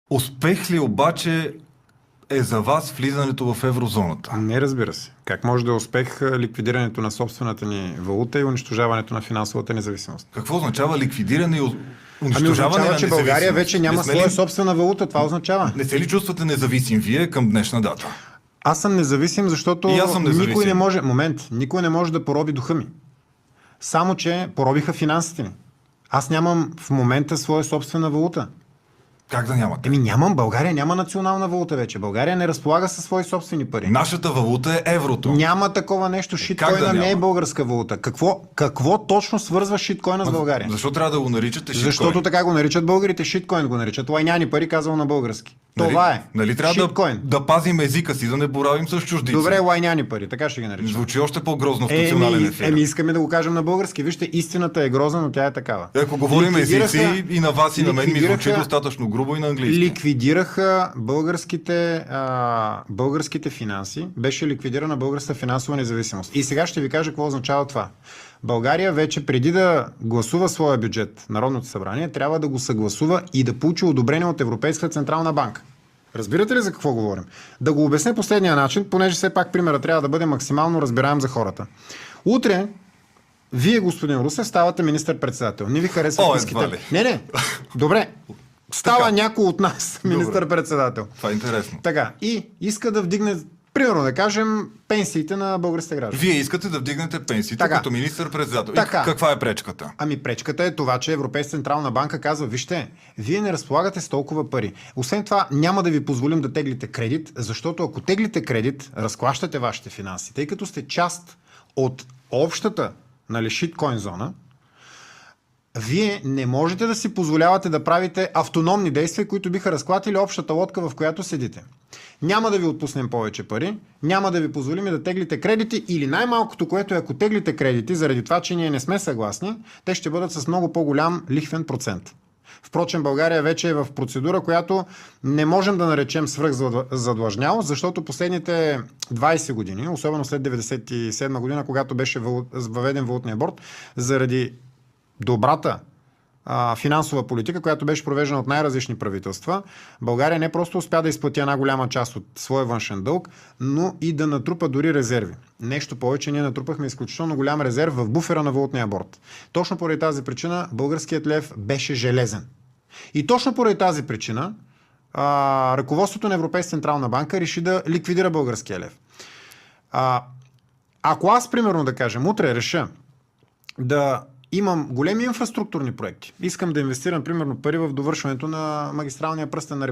Успех ли обаче е за вас влизането в еврозоната? Не, разбира се. Как може да е успех ликвидирането на собствената ни валута и унищожаването на финансовата независимост? Какво означава ликвидиране и унищожаване означава, на че България независимост? вече няма своя собствена валута. Това означава. Не се ли чувствате независим вие към днешна дата? Аз съм независим, защото И аз съм независим. никой не може да пороби духа ми. Само, че поробиха финансите ни. Аз нямам в момента своя собствена валута. Как да нямате? Нямам. България няма национална валута вече. България не разполага със свои собствени пари. Нашата валута е еврото. Няма такова нещо. Шиткоина не е българска валута. Какво точно свързва шиткоина с България? Защо трябва да го наричате шиткоин? Защото така го наричат българите. Шиткоин го наричат. Лайняни пари, казал на български. Това е. Нали трябва шиткоин. да пазим езика си, да не боравим с чуждици? Добре, лайняни пари, така ще ги наричам. Звучи още по-грозно в национален ефир. Искаме да го кажем на български. Вижте, истината е грозна, но тя е такава. Ако говорим езици, и на вас, и на мен ми звучи достатъчно грубо и на английски. Ликвидираха българските финанси. Беше ликвидирана българската финансова независимост. И сега ще ви кажа какво означава това. България вече преди да гласува своя бюджет, Народното събрание, трябва да го съгласува и да получи одобрение от Европейската централна банка. Разбирате ли за какво говорим? Да го обясня последния начин, понеже все пак примерът трябва да бъде максимално разбираем за хората. Утре вие, господин Русев, ставате министър-председател. Не ви харесват ниските... Не. Добре. Става някой от нас министър-председател. Това е интересно. Така. И иска да вдигне, примерно да кажем, пенсиите на българските граждани. Вие искате да вдигнете пенсиите като министър-председател. Каква е пречката? Пречката е това, че Европейската централна банка казва, вижте, вие не разполагате с толкова пари. Освен това, няма да ви позволим да теглите кредит, защото ако теглите кредит, разклащате вашите финанси. Тъй като сте част от общата шиткоин зона, вие не можете да си позволявате да правите автономни действия, които биха разклатили общата лодка, в която седите. Няма да ви отпуснем повече пари, няма да ви позволим да теглите кредити или най-малкото, което е, ако теглите кредити, заради това, че ние не сме съгласни, те ще бъдат с много по-голям лихвен процент. Впрочем, България вече е в процедура, която не можем да наречем свръхзадлъжнялост, защото последните 20 години, особено след 1997 година, когато беше въведен валутния борд, заради добрата финансова политика, която беше провеждана от най-различни правителства, България не просто успя да изплати една голяма част от своя външен дълг, но и да натрупа дори резерви. Нещо повече, ние натрупахме изключително голям резерв в буфера на валутния борд. Точно поради тази причина българският лев беше железен. И точно поради тази причина ръководството на Европейска централна банка реши да ликвидира българския лев. Ако аз, примерно, да кажем, утре реша да имам големи инфраструктурни проекти. Искам да инвестирам, примерно, пари в довършването на магистралния пръстен на